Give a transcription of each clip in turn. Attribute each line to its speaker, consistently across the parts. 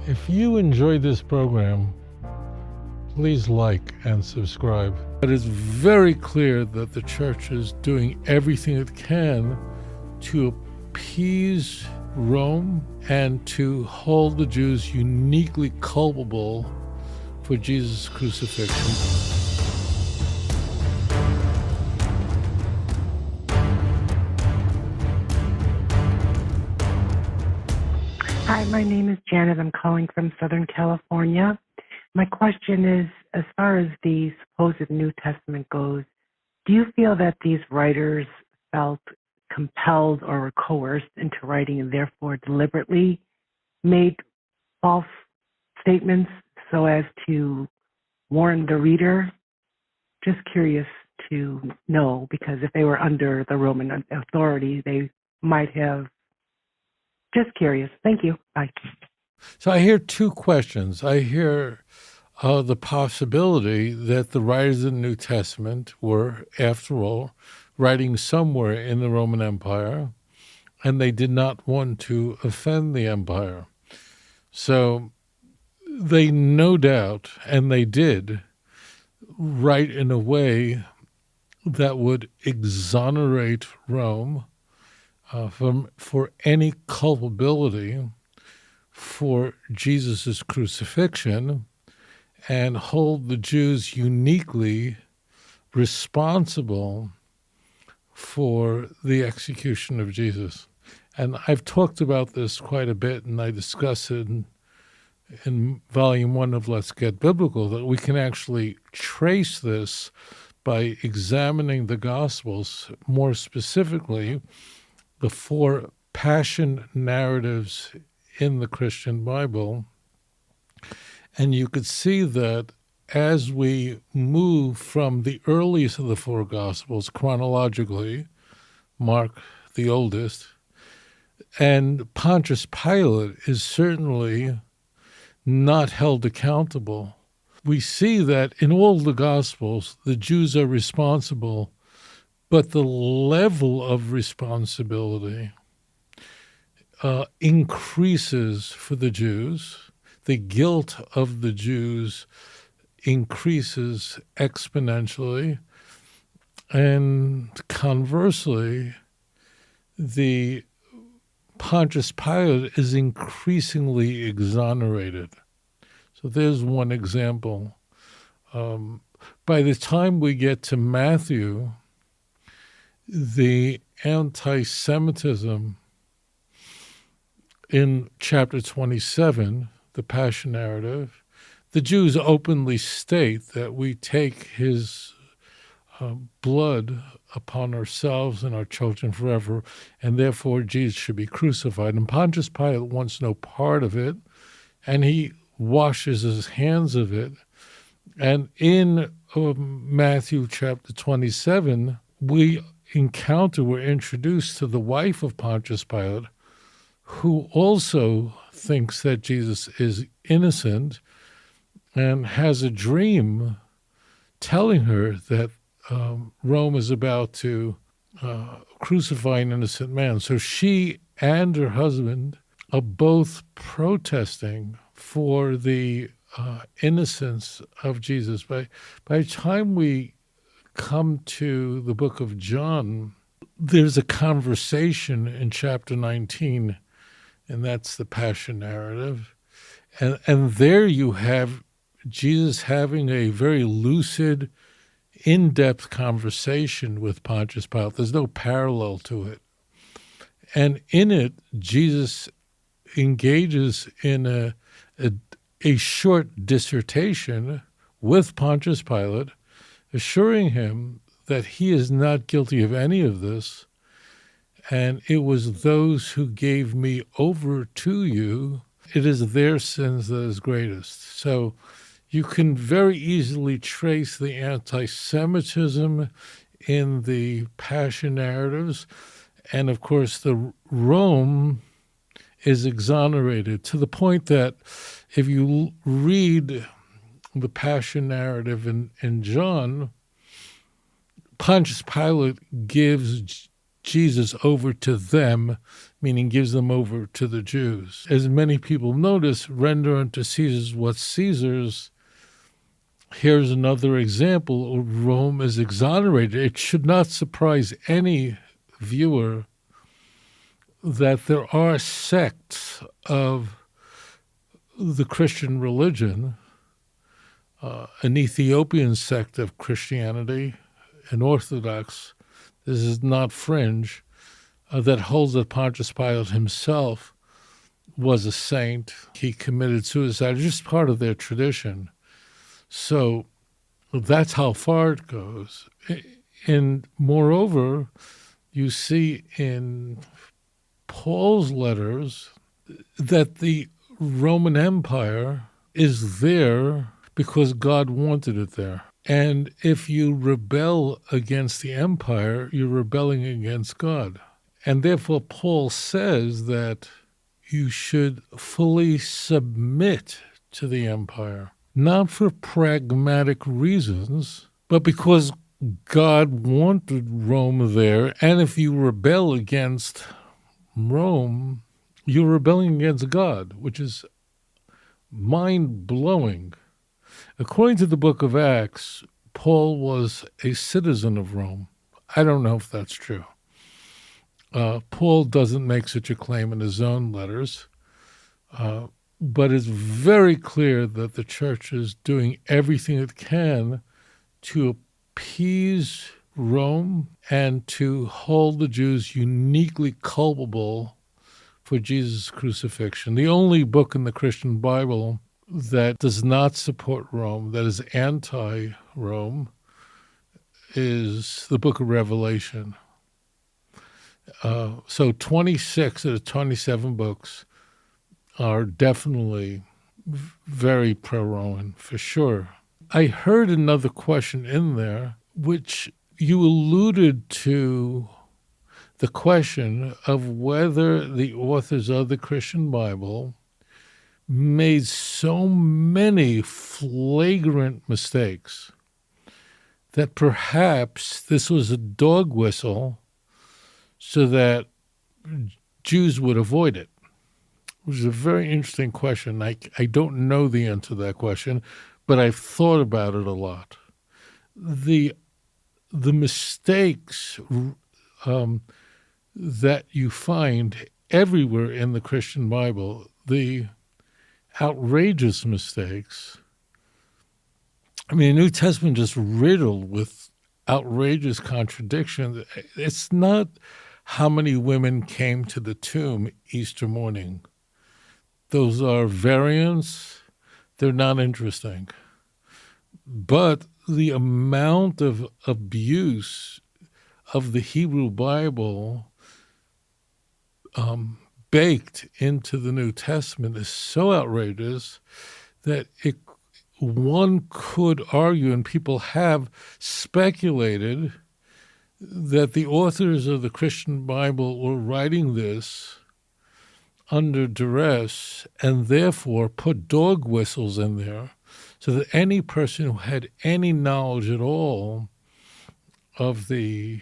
Speaker 1: If you enjoyed this program, please like and subscribe. It is very clear that the church is doing everything it can to appease Rome and to hold the Jews uniquely culpable for Jesus' crucifixion.
Speaker 2: Hi, my name is Janet. I'm calling from Southern California. My question is, as far as the supposed New Testament goes, do you feel that these writers felt compelled or were coerced into writing and therefore deliberately made false statements so as to warn the reader? Just curious to know, because if they were under the Roman authority, they might have. Just curious. Thank you. Bye.
Speaker 1: So I hear two questions. I hear the possibility that the writers of the New Testament were, after all, writing somewhere in the Roman Empire, and they did not want to offend the empire. So they no doubt, and they did, write in a way that would exonerate Rome for any culpability for Jesus' crucifixion and hold the Jews uniquely responsible for the execution of Jesus. And I've talked about this quite a bit, and I discuss it in Volume 1 of Let's Get Biblical, that we can actually trace this by examining the Gospels, more specifically the four passion narratives in the Christian Bible. And you could see that as we move from the earliest of the four Gospels chronologically, Mark the oldest, and Pontius Pilate is certainly not held accountable. We see that in all the Gospels, the Jews are responsible, but the level of responsibility increases for the Jews. The guilt of the Jews increases exponentially. And conversely, the Pontius Pilate is increasingly exonerated. So there's one example. By the time we get to Matthew, the anti-Semitism in chapter 27, the Passion narrative, the Jews openly state that we take his blood upon ourselves and our children forever, and therefore Jesus should be crucified. And Pontius Pilate wants no part of it, and he washes his hands of it. And in Matthew chapter 27, we're introduced to the wife of Pontius Pilate, who also thinks that Jesus is innocent and has a dream telling her that Rome is about to crucify an innocent man. So she and her husband are both protesting for the innocence of Jesus. By the time we come to the book of John, there's a conversation in chapter 19, and that's the Passion narrative. And there you have Jesus having a very lucid, in-depth conversation with Pontius Pilate. There's no parallel to it. And in it, Jesus engages in a short dissertation with Pontius Pilate, assuring him that he is not guilty of any of this, and it was those who gave me over to you. It is their sins that is greatest. So you can very easily trace the anti-Semitism in the Passion narratives, and of course the Rome is exonerated to the point that if you read the Passion narrative in John, Pontius Pilate gives Jesus over to them, meaning gives them over to the Jews. As many people notice, render unto Caesar what's Caesar's. Here's another example. Rome is exonerated. It should not surprise any viewer that there are sects of the Christian religion, an Ethiopian sect of Christianity, an Orthodox, this is not fringe, that holds that Pontius Pilate himself was a saint. He committed suicide, just part of their tradition. So that's how far it goes. And moreover, you see in Paul's letters that the Roman Empire is there because God wanted it there. And if you rebel against the empire, you're rebelling against God. And therefore, Paul says that you should fully submit to the empire, not for pragmatic reasons, but because God wanted Rome there. And if you rebel against Rome, you're rebelling against God, which is mind-blowing. According to the book of Acts, Paul was a citizen of Rome. I don't know if that's true. Paul doesn't make such a claim in his own letters, but it's very clear that the church is doing everything it can to appease Rome and to hold the Jews uniquely culpable for Jesus' crucifixion. The only book in the Christian Bible that does not support Rome, that is anti-Rome, is the book of Revelation. So 26 of the 27 books are definitely very pro-Roman, for sure. I heard another question in there, which you alluded to the question of whether the authors of the Christian Bible made so many flagrant mistakes that perhaps this was a dog whistle so that Jews would avoid it, which is a very interesting question. I don't know the answer to that question, but I've thought about it a lot. The mistakes that you find everywhere in the Christian Bible, the outrageous mistakes. I mean, the New Testament is riddled with outrageous contradictions. It's not how many women came to the tomb Easter morning. Those are variants. They're not interesting. But the amount of abuse of the Hebrew Bible baked into the New Testament is so outrageous that one could argue, and people have speculated, that the authors of the Christian Bible were writing this under duress and therefore put dog whistles in there so that any person who had any knowledge at all of the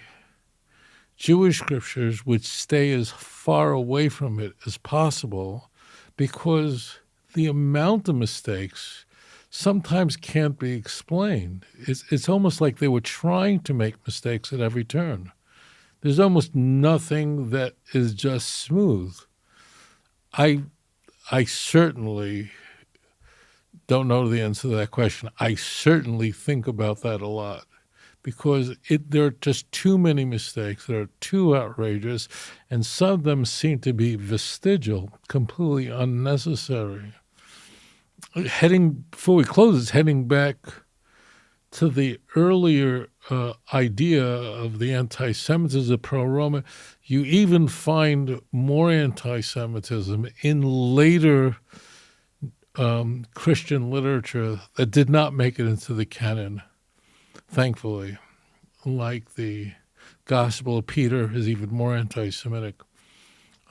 Speaker 1: Jewish scriptures would stay as far away from it as possible, because the amount of mistakes sometimes can't be explained. It's almost like they were trying to make mistakes at every turn. There's almost nothing that is just smooth. I certainly don't know the answer to that question. I certainly think about that a lot, because there are just too many mistakes that are too outrageous, and some of them seem to be vestigial, completely unnecessary. Before we close, heading back to the earlier idea of the anti-Semitism pro-Roman, you even find more anti-Semitism in later Christian literature that did not make it into the canon, thankfully. Like the Gospel of Peter is even more anti-Semitic.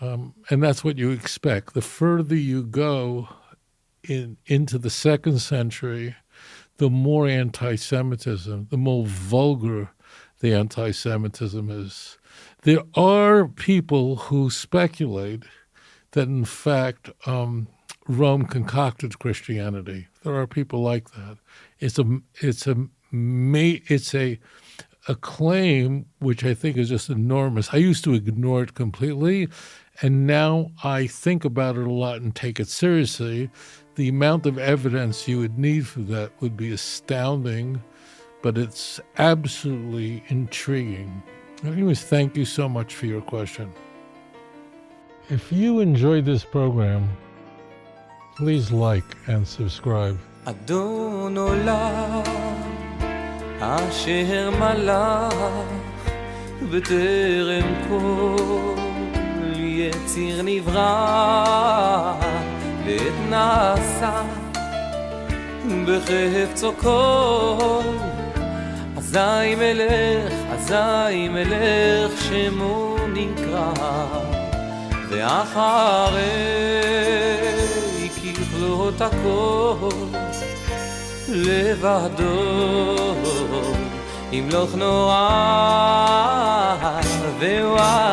Speaker 1: And that's what you expect. The further you go into the 2nd century, the more anti-Semitism, the more vulgar the anti-Semitism is. There are people who speculate that, in fact, Rome concocted Christianity. There are people like that. It's a claim which I think is just enormous. I used to ignore it completely, and now I think about it a lot and take it seriously. The amount of evidence you would need for that would be astounding, but it's absolutely intriguing. Anyways, thank you so much for your question. If you enjoyed this program, please like and subscribe.
Speaker 3: אדון עולם אשר מלך בטרם כל יציר נברא ועת נעשה בחפצו כל אזי מלך שמו נקרא ואחרי ככלות הכל לבדו ימלוך נורא ווואי